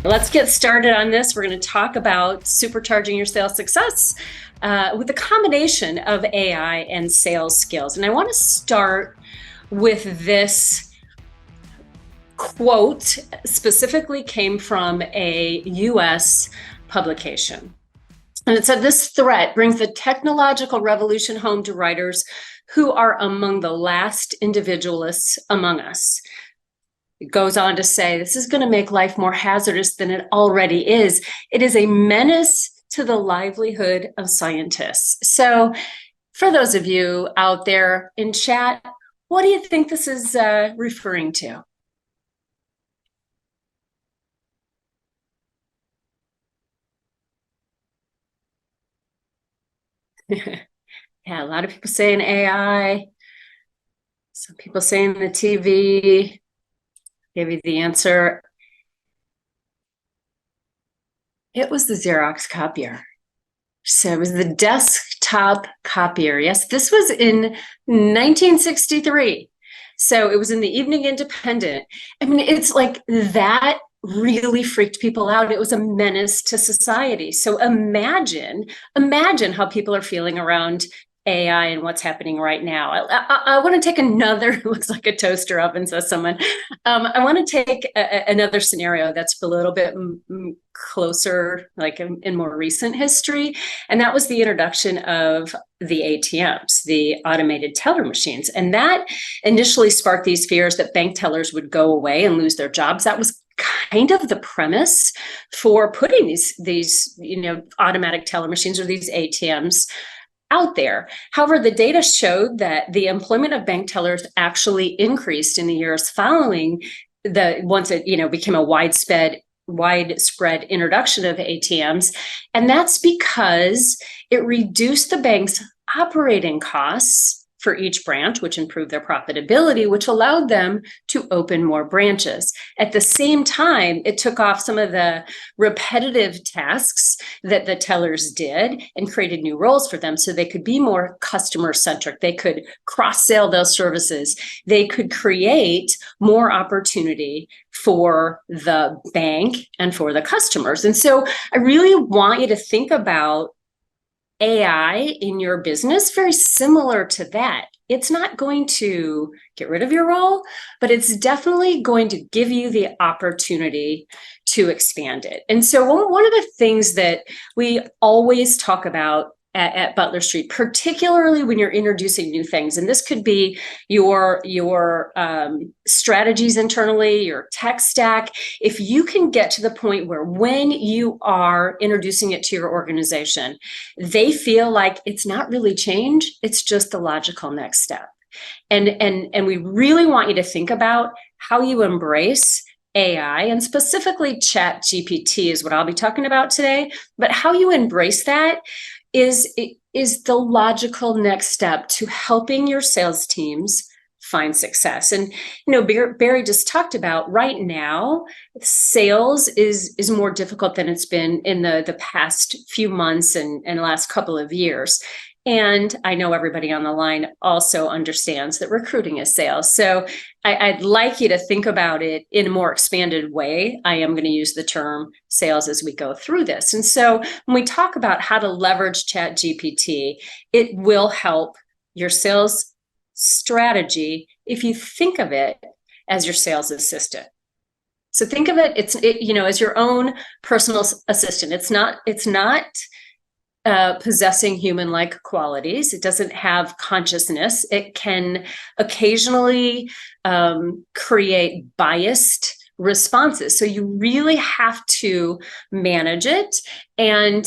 Let's get started on this. We're going to talk about supercharging your sales success with a combination of AI and sales skills. And I want to start with this quote, specifically came from a US publication. And it said, "This threat brings the technological revolution home to writers who are among the last individualists among us." It goes on to say, "This is going to make life more hazardous than it already is. It is a menace to the livelihood of scientists." So for those of you out there in chat, what do you think this is referring to? Yeah, a lot of people saying AI. Some people saying the TV. Give you the answer. It was the Xerox copier. So it was the desktop copier. Yes, this was in 1963. So it was in the Evening Independent. I mean, it's like that really freaked people out. It was a menace to society. So imagine how people are feeling around AI and what's happening right now. I want to take another, it looks like a toaster oven, says someone. I want to take another scenario that's a little bit closer, like in more recent history. And that was the introduction of the ATMs, the automated teller machines. And that initially sparked these fears that bank tellers would go away and lose their jobs. That was kind of the premise for putting these automatic teller machines, or these ATMs, out there. However, the data showed that the employment of bank tellers actually increased in the years following once it became a widespread introduction of ATMs. And that's because it reduced the bank's operating costs for each branch, which improved their profitability, which allowed them to open more branches. At the same time, it took off some of the repetitive tasks that the tellers did and created new roles for them so they could be more customer-centric. They could cross-sell those services. They could create more opportunity for the bank and for the customers. And so I really want you to think about AI in your business very similar to that. It's not going to get rid of your role, but it's definitely going to give you the opportunity to expand it. And so one of the things that we always talk about at Butler Street, particularly when you're introducing new things, and this could be your strategies internally, your tech stack, if you can get to the point where when you are introducing it to your organization, they feel like it's not really change, it's just the logical next step. And we really want you to think about how you embrace AI, and specifically Chat GPT is what I'll be talking about today, but how you embrace that is the logical next step to helping your sales teams find success. And Barry just talked about, right now, sales is more difficult than it's been in the past few months and last couple of years. And I know everybody on the line also understands that recruiting is sales. So I'd like you to think about it in a more expanded way. I am going to use the term sales as we go through this. And so when we talk about how to leverage Chat GPT, it will help your sales strategy if you think of it as your sales assistant. So think of it, as your own personal assistant. It's not possessing human-like qualities. It doesn't have consciousness. It can occasionally create biased responses. So you really have to manage it, and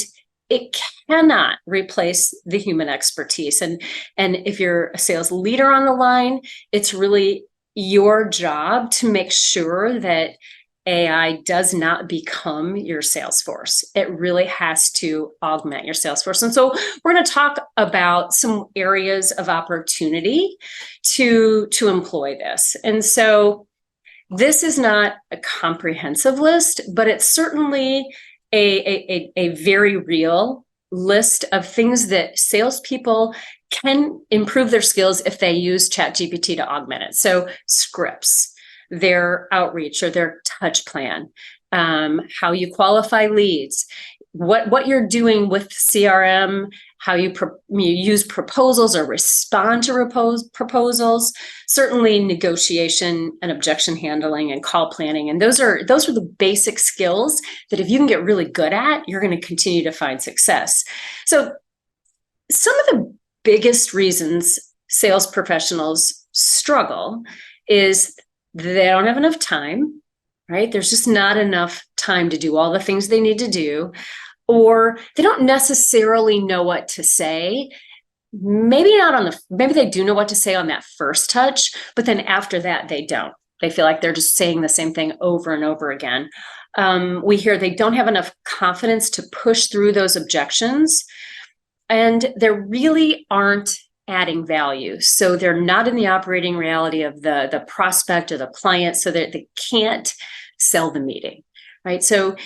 it cannot replace the human expertise. And if you're a sales leader on the line, it's really your job to make sure that AI does not become your sales force. It really has to augment your sales force. And so we're going to talk about some areas of opportunity to employ this. And so this is not a comprehensive list, but it's certainly a very real list of things that salespeople can improve their skills if they use ChatGPT to augment it. So scripts, their outreach or their touch plan, how you qualify leads, what you're doing with CRM, how you use proposals or respond to proposals, certainly negotiation and objection handling and call planning. And those are the basic skills that if you can get really good at, you're going to continue to find success. So some of the biggest reasons sales professionals struggle is they don't have enough time, right? There's just not enough time to do all the things they need to do, or they don't necessarily know what to say. Maybe they do know what to say on that first touch, but then after that, they don't. They feel like they're just saying the same thing over and over again. We hear they don't have enough confidence to push through those objections, and they really aren't adding value. So they're not in the operating reality of the prospect or the client, so that they can't sell the meeting, right? So,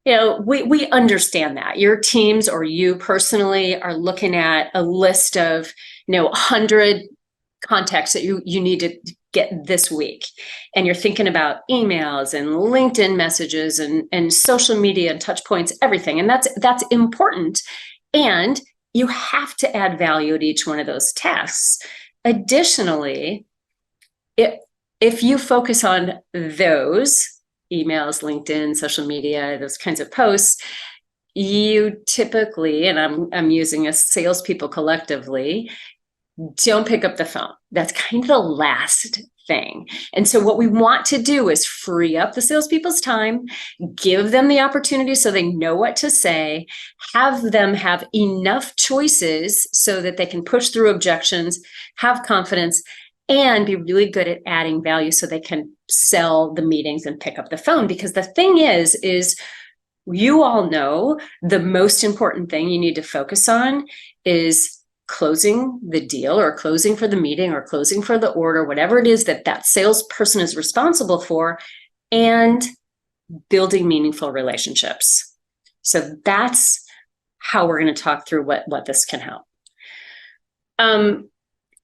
we understand that your teams or you personally are looking at a list of, 100 contacts that you need to get this week. And you're thinking about emails and LinkedIn messages and social media and touch points, everything. And that's important. And you have to add value at each one of those tasks. Additionally, if you focus on those emails, LinkedIn, social media, those kinds of posts, you typically, and I'm using as salespeople collectively, don't pick up the phone. That's kind of the last thing. And so what we want to do is free up the salespeople's time, give them the opportunity so they know what to say, have them have enough choices so that they can push through objections, have confidence, and be really good at adding value so they can sell the meetings and pick up the phone. Because the thing is you all know the most important thing you need to focus on is closing the deal or closing for the meeting or closing for the order, whatever it is that salesperson is responsible for, and building meaningful relationships. So that's how we're going to talk through what this can help.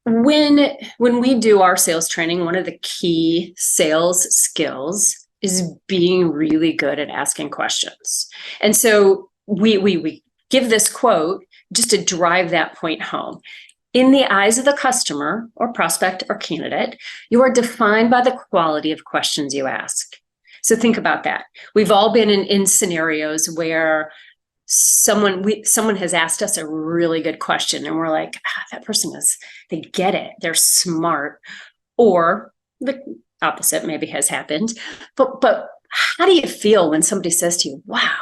When we do our sales training, one of the key sales skills is being really good at asking questions. And so we give this quote just to drive that point home. In the eyes of the customer or prospect or candidate, you are defined by the quality of questions you ask. So think about that. We've all been in scenarios where someone has asked us a really good question and we're like, that person they get it, they're smart. Or the opposite maybe has happened. But how do you feel when somebody says to you, wow,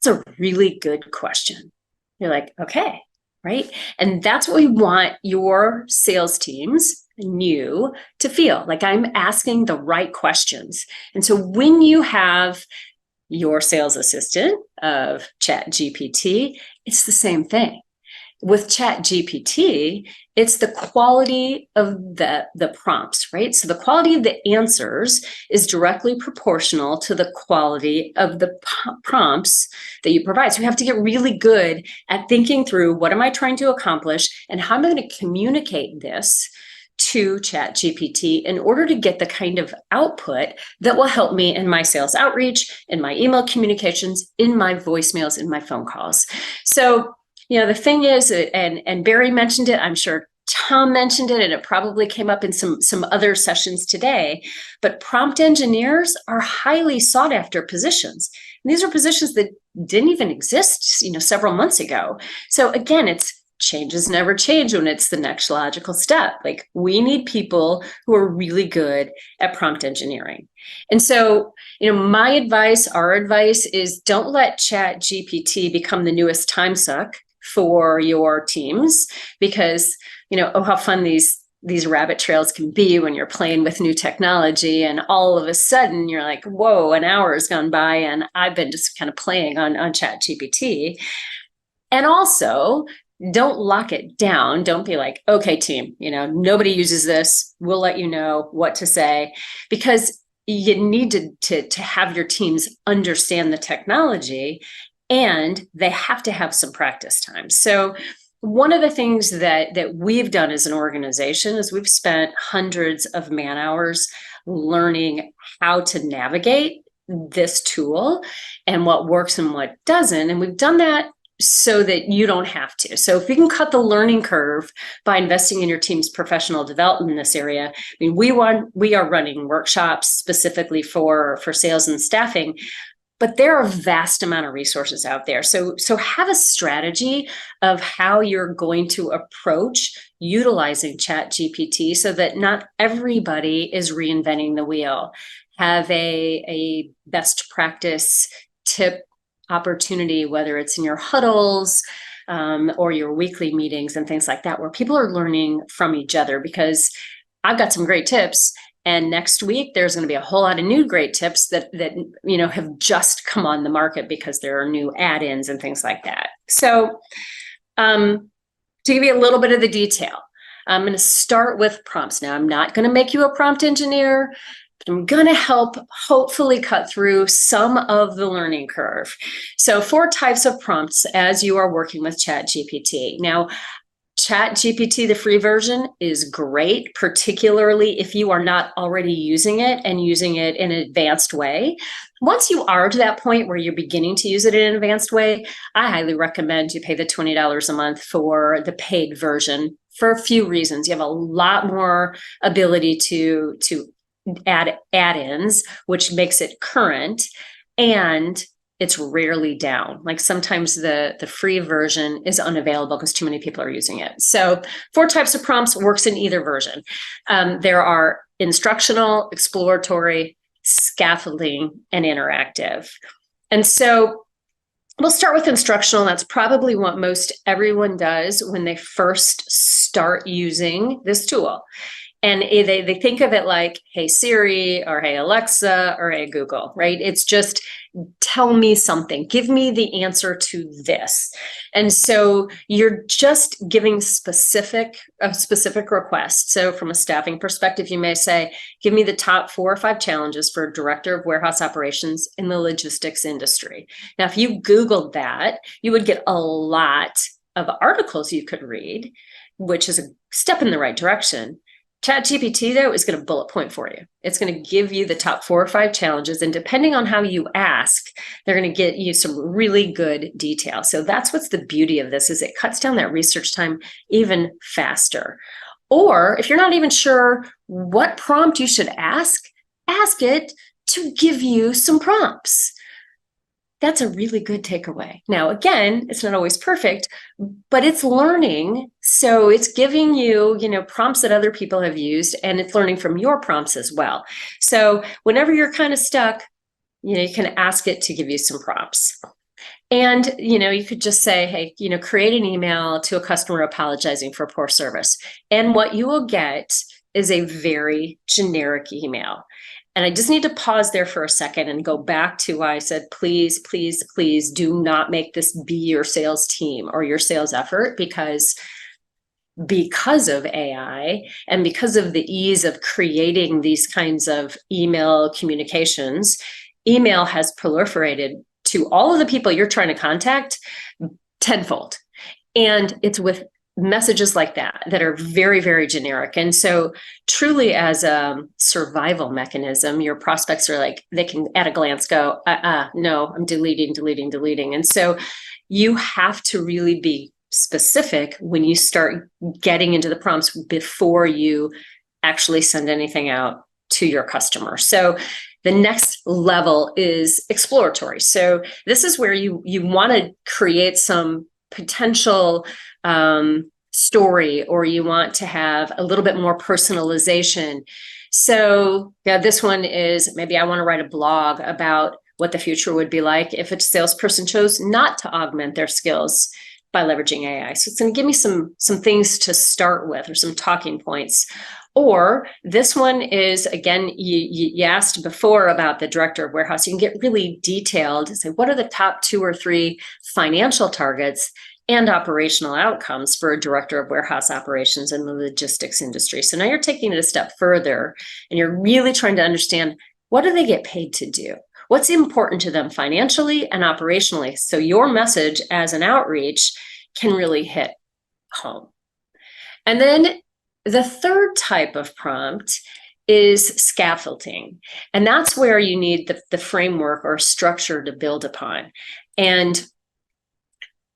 that's a really good question? You're like, okay, right? And that's what we want your sales teams and you to feel like. I'm asking the right questions. And so when you have your sales assistant of ChatGPT, it's the same thing. With ChatGPT, it's the quality of the prompts, right? So the quality of the answers is directly proportional to the quality of the prompts that you provide. So you have to get really good at thinking through, what am I trying to accomplish and how am I going to communicate this to ChatGPT in order to get the kind of output that will help me in my sales outreach, in my email communications, in my voicemails, in my phone calls. So the thing is, and Barry mentioned it, I'm sure Tom mentioned it, and it probably came up in some other sessions today, but prompt engineers are highly sought after positions. And these are positions that didn't even exist, several months ago. So again, it's changes never change when it's the next logical step. Like, we need people who are really good at prompt engineering. And so, our advice is, don't let ChatGPT become the newest time suck for your teams, because, how fun these rabbit trails can be when you're playing with new technology, and all of a sudden you're like, whoa, an hour has gone by and I've been just kind of playing on ChatGPT. And also, don't lock it down. Don't be like, okay, team, nobody uses this. We'll let you know what to say, because you need to have your teams understand the technology, and they have to have some practice time. So one of the things that we've done as an organization is we've spent hundreds of man hours learning how to navigate this tool and what works and what doesn't. And we've done that so that you don't have to. So if we can cut the learning curve by investing in your team's professional development in this area, I mean, we are running workshops specifically for sales and staffing, but there are a vast amount of resources out there. So have a strategy of how you're going to approach utilizing ChatGPT so that not everybody is reinventing the wheel. Have a best practice tip opportunity, whether it's in your huddles or your weekly meetings and things like that, where people are learning from each other, because I've got some great tips. And next week, there's going to be a whole lot of new great tips that have just come on the market because there are new add-ins and things like that. So to give you a little bit of the detail, I'm going to start with prompts. Now, I'm not going to make you a prompt engineer, but I'm going to help hopefully cut through some of the learning curve. So 4 types of prompts as you are working with ChatGPT. Now, ChatGPT, the free version, is great, particularly if you are not already using it and using it in an advanced way. Once you are to that point where you're beginning to use it in an advanced way, I highly recommend you pay the $20 a month for the paid version for a few reasons. You have a lot more ability to add add-ins, which makes it current, and it's rarely down. Like sometimes the free version is unavailable because too many people are using it. So 4 types of prompts works in either version. There are instructional, exploratory, scaffolding, and interactive. And so we'll start with instructional. That's probably what most everyone does when they first start using this tool. And they think of it like, hey, Siri, or hey, Alexa, or hey, Google, right? It's just, tell me something, give me the answer to this. And so you're just giving a specific request. So from a staffing perspective, you may say, give me the top 4 or 5 challenges for a director of warehouse operations in the logistics industry. Now, if you Googled that, you would get a lot of articles you could read, which is a step in the right direction. ChatGPT, though, is going to bullet point for you. It's going to give you the top 4 or 5 challenges. And depending on how you ask, they're going to get you some really good detail. So that's what's the beauty of this, is it cuts down that research time even faster. Or if you're not even sure what prompt you should ask it to give you some prompts. That's a really good takeaway. Now, again, it's not always perfect, but it's learning. So it's giving you, prompts that other people have used, and it's learning from your prompts as well. So whenever you're kind of stuck, you can ask it to give you some prompts. And, you could just say, hey, create an email to a customer apologizing for poor service. And what you will get is a very generic email. And I just need to pause there for a second and go back to why I said, please, please, please do not make this be your sales team or your sales effort, because of AI and because of the ease of creating these kinds of email communications, email has proliferated to all of the people you're trying to contact tenfold. And it's with messages like that are very, very generic. And so truly as a survival mechanism, your prospects are like, they can at a glance go, no, I'm deleting. And so you have to really be specific when you start getting into the prompts before you actually send anything out to your customer. So the next level is exploratory. So this is where you want to create some potential story, or you want to have a little bit more personalization. So this one is, maybe I want to write a blog about what the future would be like if a salesperson chose not to augment their skills by leveraging AI. So it's going to give me some things to start with, or some talking points. Or this one is, again, you asked before about the director of warehouse. You can get really detailed and say, what are the top 2 or 3 financial targets and operational outcomes for a director of warehouse operations in the logistics industry? So now you're taking it a step further, and you're really trying to understand, what do they get paid to do? What's important to them financially and operationally? So your message as an outreach can really hit home. And then the third type of prompt is scaffolding. And that's where you need the framework or structure to build upon. And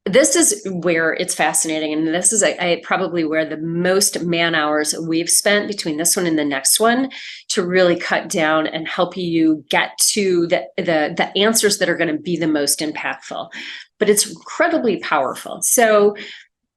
this is where it's fascinating. And this is probably where the most man hours we've spent between this one and the next one to really cut down and help you get to the answers that are going to be the most impactful. But it's incredibly powerful. So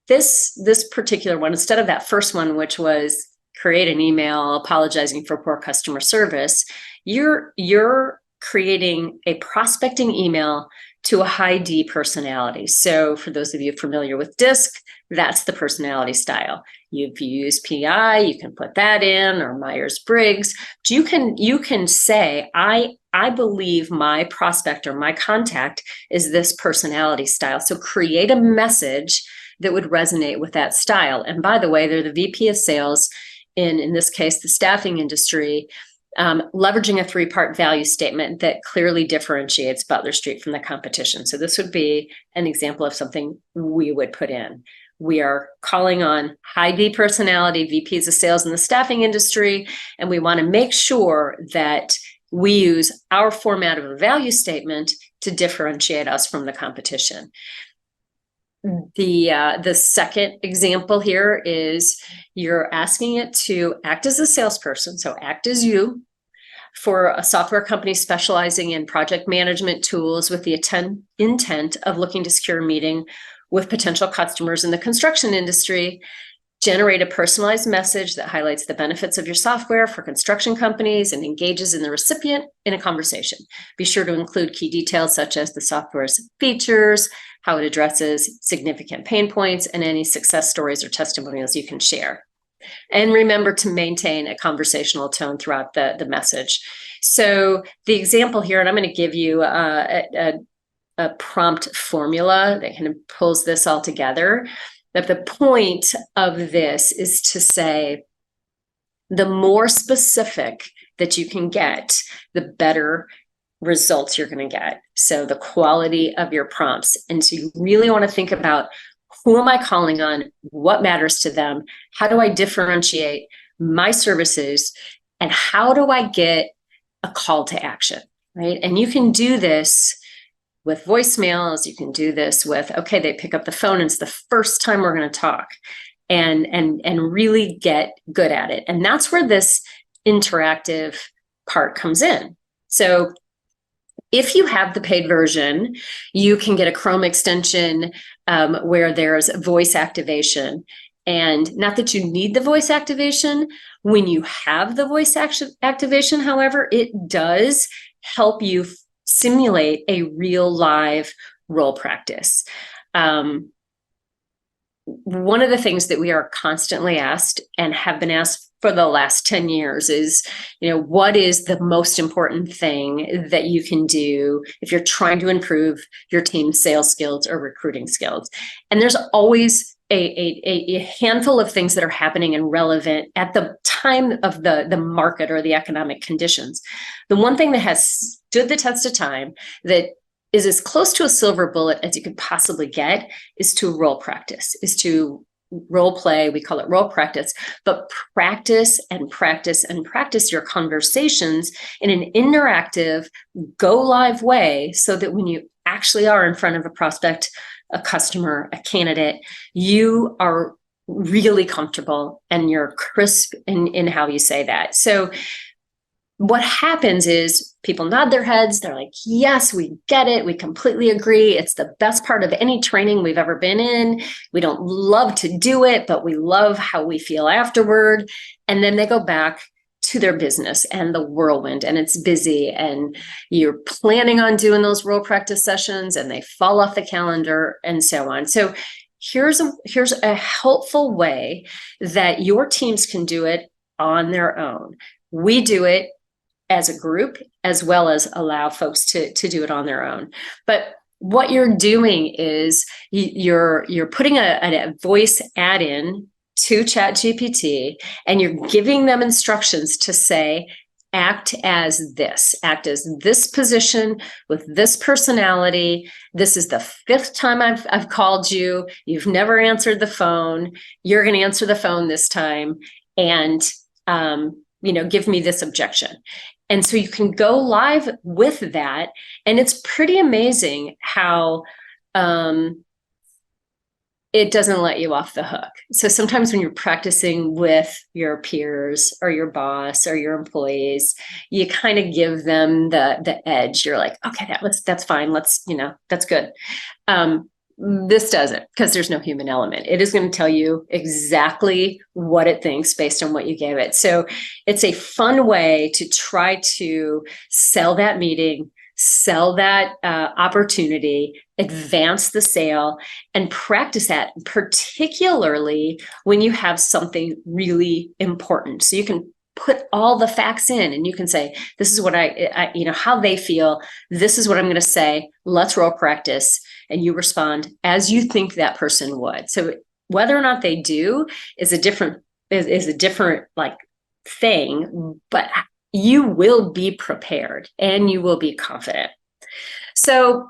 this particular one, instead of that first one, which was create an email apologizing for poor customer service, you're creating a prospecting email to a high D personality. So for those of you familiar with DISC, that's the personality style. If you use PI, you can put that in, or Myers-Briggs. You can say, I believe my prospect or my contact is this personality style. So create a message that would resonate with that style. And by the way, they're the VP of sales in this case, the staffing industry, leveraging a 3-part value statement that clearly differentiates Butler Street from the competition. So this would be an example of something we would put in. We are calling on high D personality VPs of sales in the staffing industry, and we want to make sure that we use our format of a value statement to differentiate us from the competition. The second example here is you're asking it to act as a salesperson, so act as you, for a software company specializing in project management tools with the intent of looking to secure a meeting with potential customers in the construction industry. Generate a personalized message that highlights the benefits of your software for construction companies and engages in the recipient in a conversation. Be sure to include key details such as the software's features, how it addresses significant pain points, and any success stories or testimonials you can share. And remember to maintain a conversational tone throughout the message. So the example here, and I'm going to give you a prompt formula that kind of pulls this all together. That the point of this is to say, the more specific that you can get, the better results you're going to get. So the quality of your prompts. And so you really want to think about, who am I calling on? What matters to them? How do I differentiate my services? And how do I get a call to action, right? And you can do this with voicemails. You can do this with, okay, they pick up the phone and it's the first time we're going to talk, and really get good at it. And that's where this interactive part comes in. So if you have the paid version, you can get a Chrome extension where there's voice activation. And not that you need the voice activation. When you have the voice activation, however, it does help you simulate a real live role practice. One of the things that we are constantly asked and have been asked for the last 10 years is, what is the most important thing that you can do if you're trying to improve your team's sales skills or recruiting skills? And there's always a handful of things that are happening and relevant at the time of the market or the economic conditions. The one thing that has stood the test of time, that is as close to a silver bullet as you could possibly get, is to role practice, is to role play. We call it role practice, but practice and practice and practice your conversations in an interactive, go live way, so that when you actually are in front of a prospect, a customer, a candidate, you are really comfortable and you're crisp in how you say that. So what happens is people nod their heads. They're like, yes, we get it. We completely agree. It's the best part of any training we've ever been in. We don't love to do it, but we love how we feel afterward. And then they go back to their business and the whirlwind, and it's busy, and you're planning on doing those role practice sessions and they fall off the calendar and so on. So here's a helpful way that your teams can do it on their own. We do it as a group, as well as allow folks to do it on their own. But what you're doing is you're putting a voice add-in to ChatGPT, and you're giving them instructions to say, act as this position with this personality. This is the 5th time I've called you. You've never answered the phone. You're going to answer the phone this time. And give me this objection. And so you can go live with that. And it's pretty amazing how it doesn't let you off the hook. So sometimes when you're practicing with your peers or your boss or your employees, you kind of give them the edge. You're like, okay, that's fine. Let's, that's good. This doesn't, because there's no human element. It is going to tell you exactly what it thinks based on what you gave it. So it's a fun way to try to sell that meeting, sell that opportunity, advance the sale, and practice that, particularly when you have something really important. So you can put all the facts in and you can say, this is what I how they feel. This is what I'm going to say. Let's role practice. And you respond as you think that person would. So whether or not they do is a different like thing, but you will be prepared and you will be confident. So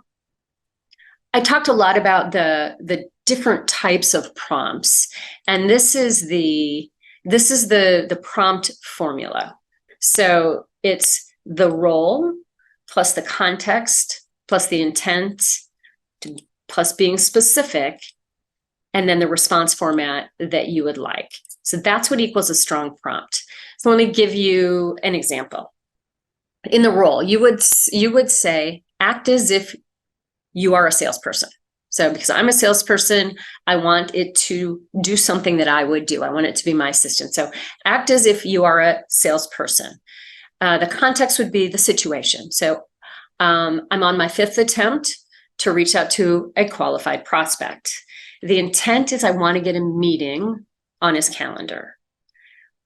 I talked a lot about the different types of prompts, and this is the prompt formula. So it's the role plus the context plus the intent plus being specific, and then the response format that you would like. So that's what equals a strong prompt. So let me give you an example. In the role, you would say, act as if you are a salesperson. So because I'm a salesperson, I want it to do something that I would do. I want it to be my assistant. So act as if you are a salesperson. The context would be the situation. So I'm on my 5th attempt to reach out to a qualified prospect. The intent is I want to get a meeting on his calendar.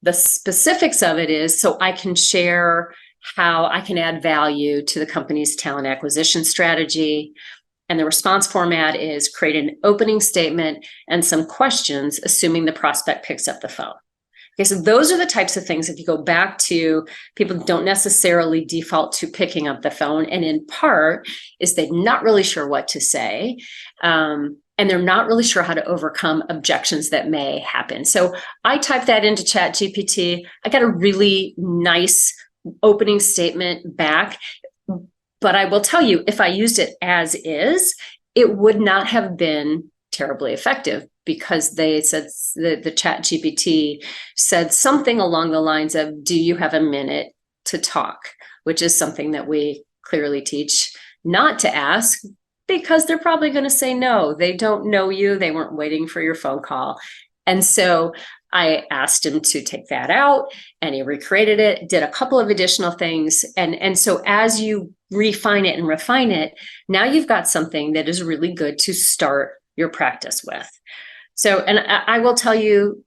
The specifics of it is so I can share how I can add value to the company's talent acquisition strategy. And the response format is create an opening statement and some questions, assuming the prospect picks up the phone. Okay, so those are the types of things, if you go back to, people don't necessarily default to picking up the phone. And in part is they're not really sure what to say. And they're not really sure how to overcome objections that may happen. So I typed that into ChatGPT. I got a really nice opening statement back. But I will tell you, if I used it as is, it would not have been terribly effective, because they said the ChatGPT said something along the lines of, do you have a minute to talk? Which is something that we clearly teach not to ask, because they're probably going to say no. They don't know you. They weren't waiting for your phone call. And so I asked him to take that out, and he recreated it, did a couple of additional things. And so as you refine it and refine it, now you've got something that is really good to start your practice with. So, and I will tell you,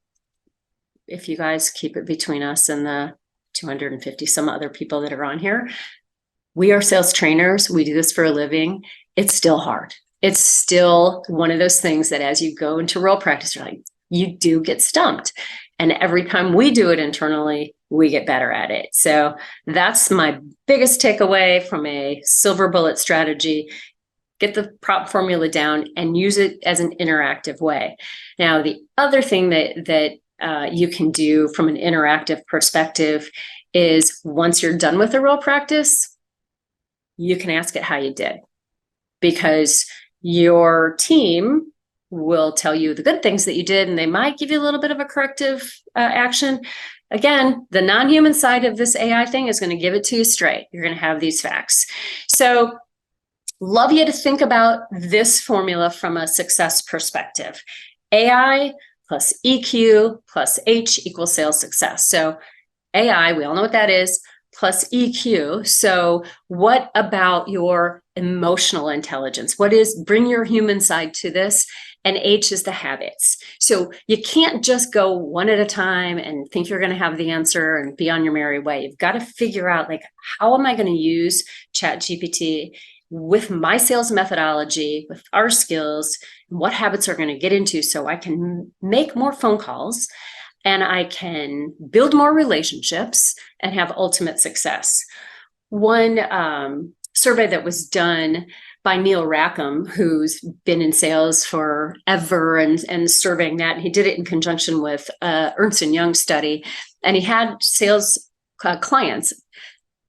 if you guys keep it between us and the 250 some other people that are on here, we are sales trainers. We do this for a living. It's still hard. It's still one of those things that as you go into role practice, you're like, you do get stumped. And every time we do it internally, we get better at it. So that's my biggest takeaway from a silver bullet strategy. Get the prompt formula down and use it as an interactive way. Now, the other thing that you can do from an interactive perspective is, once you're done with the role practice, you can ask it how you did, because your team will tell you the good things that you did, and they might give you a little bit of a corrective action. Again, the non-human side of this AI thing is going to give it to you straight. You're going to have these facts. So love you to think about this formula from a success perspective. AI plus EQ plus H equals sales success. So AI, we all know what that is, plus EQ. So what about your emotional intelligence? Bring your human side to this. And H is the habits. So you can't just go one at a time and think you're going to have the answer and be on your merry way. You've got to figure out, like, how am I going to use ChatGPT with my sales methodology, with our skills, what habits are going to get into, so I can make more phone calls and I can build more relationships and have ultimate success. One survey that was done by Neil Rackham, who's been in sales forever and surveying that, and he did it in conjunction with Ernst & Young study. and he had sales clients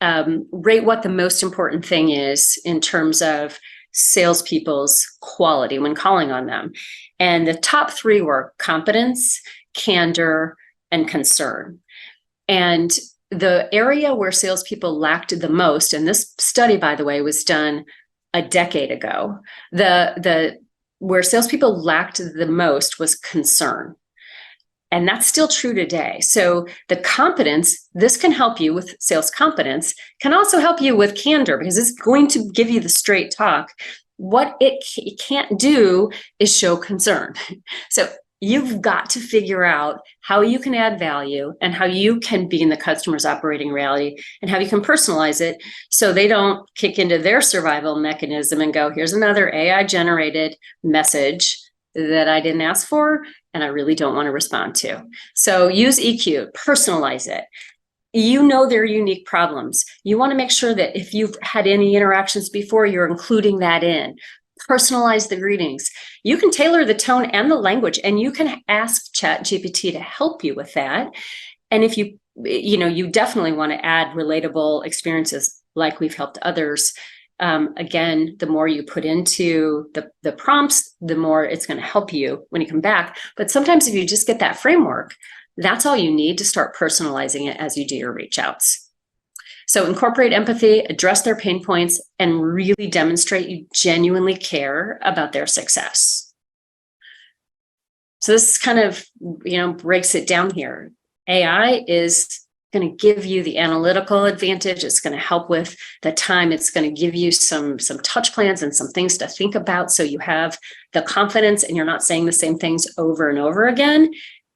rate what the most important thing is in terms of salespeople's quality when calling on them. And the top three were competence, candor, and concern. And the area where salespeople lacked the most, and this study, by the way, was done a decade ago, where salespeople lacked the most was concern. And that's still true today. So the competence, this can help you with sales competence, can also help you with candor, because it's going to give you the straight talk. What it can't do is show concern. So you've got to figure out how you can add value and how you can be in the customer's operating reality and how you can personalize it so they don't kick into their survival mechanism and go, here's another AI generated message that I didn't ask for and I really don't want to respond to. So use EQ, personalize it. You know their unique problems. You want to make sure that if you've had any interactions before, you're including that in. Personalize the greetings. You can tailor the tone and the language, and you can ask ChatGPT to help you with that. And if you definitely want to add relatable experiences like we've helped others. Again, the more you put into the prompts, the more it's going to help you when you come back. But sometimes if you just get that framework, that's all you need to start personalizing it as you do your reach outs. So incorporate empathy, address their pain points, and really demonstrate you genuinely care about their success. So this kind of, breaks it down here. AI is going to give you the analytical advantage. It's going to help with the time. It's going to give you some touch plans and some things to think about so you have the confidence and you're not saying the same things over and over again.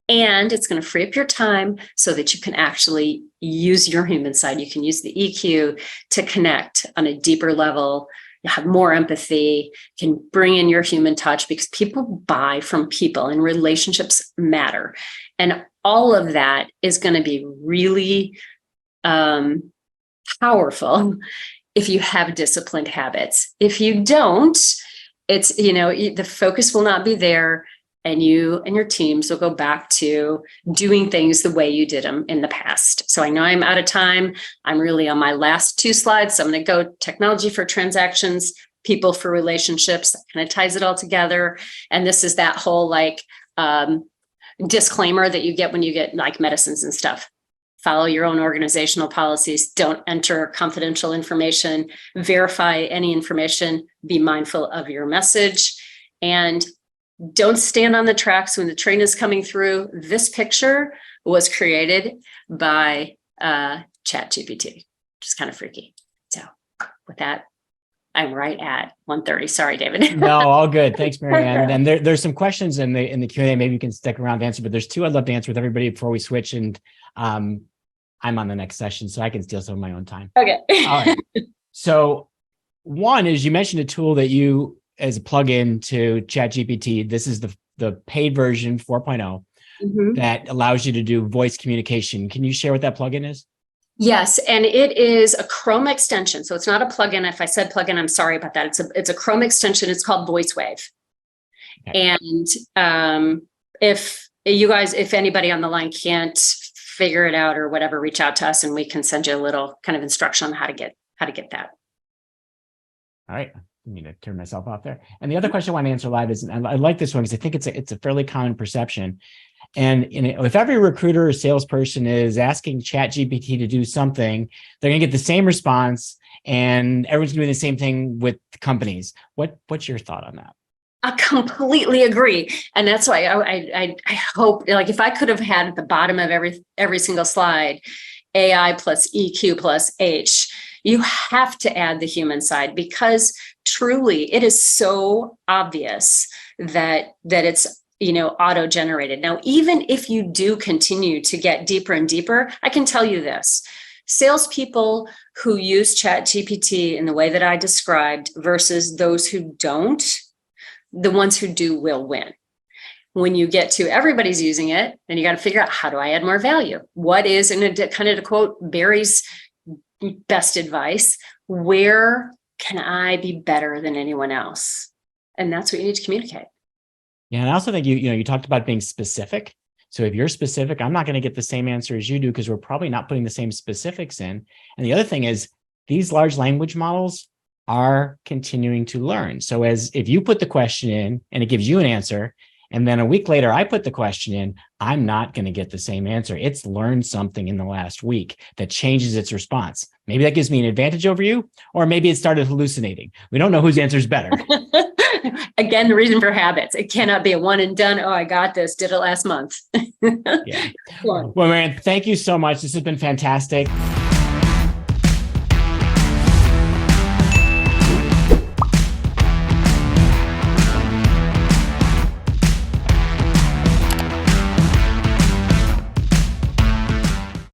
And it's going to free up your time so that you can actually use your human side. You can use the EQ to connect on a deeper level. You have more empathy, can bring in your human touch because people buy from people and relationships matter. And all of that is going to be really powerful if you have disciplined habits. If you don't, it's, the focus will not be there. And you and your teams will go back to doing things the way you did them in the past. So I know I'm out of time. I'm really on my last two slides. So I'm going to go technology for transactions, people for relationships. That kind of ties it all together. And this is that whole disclaimer that you get when you get like medicines and stuff. Follow your own organizational policies. Don't enter confidential information. Verify any information. Be mindful of your message. And don't stand on the tracks when the train is coming through. This picture was created by ChatGPT, which is kind of freaky. So with that, I'm right at 1:30. Sorry, David. No, all good. Thanks, Marianne. And there's some questions in the Q&A. Maybe you can stick around to answer, but there's two I'd love to answer with everybody before we switch. And I'm on the next session, so I can steal some of my own time. Okay. All right. So one is you mentioned a tool that you as a plugin to ChatGPT. This is the paid version 4.0 that allows you to do voice communication. Can you share what that plugin is? Yes, and it is a Chrome extension. So it's not a plugin. If I said plugin, I'm sorry about that. It's a Chrome extension. It's called VoiceWave. Okay. And if anybody on the line can't figure it out or whatever, reach out to us and we can send you a little kind of instruction on how to get that. All right. I need to turn myself off there. And the other question I want to answer live is, and I like this one because I think it's a fairly common perception. And if every recruiter or salesperson is asking ChatGPT to do something, they're going to get the same response, and everyone's doing the same thing with companies. What's your thought on that? I completely agree, and that's why I hope, like, if I could have had at the bottom of every single slide, AI plus EQ plus H. You have to add the human side because truly it is so obvious that it's auto-generated. Now, even if you do continue to get deeper and deeper, I can tell you this. Salespeople who use ChatGPT in the way that I described versus those who don't, the ones who do will win. When you get to everybody's using it, then you got to figure out, how do I add more value? What is, and kind of to quote Barry's best advice, where can I be better than anyone else? And that's what you need to communicate. Yeah, and I also think you talked about being specific. So if you're specific, I'm not going to get the same answer as you do because we're probably not putting the same specifics in. And the other thing is these large language models are continuing to learn. So if you put the question in and it gives you an answer, and then a week later, I put the question in, I'm not going to get the same answer. It's learned something in the last week that changes its response. Maybe that gives me an advantage over you, or maybe it started hallucinating. We don't know whose answer is better. Again, the reason for habits. It cannot be a one and done. Oh, I got this. Did it last month. Yeah. Well, Marianne, thank you so much. This has been fantastic.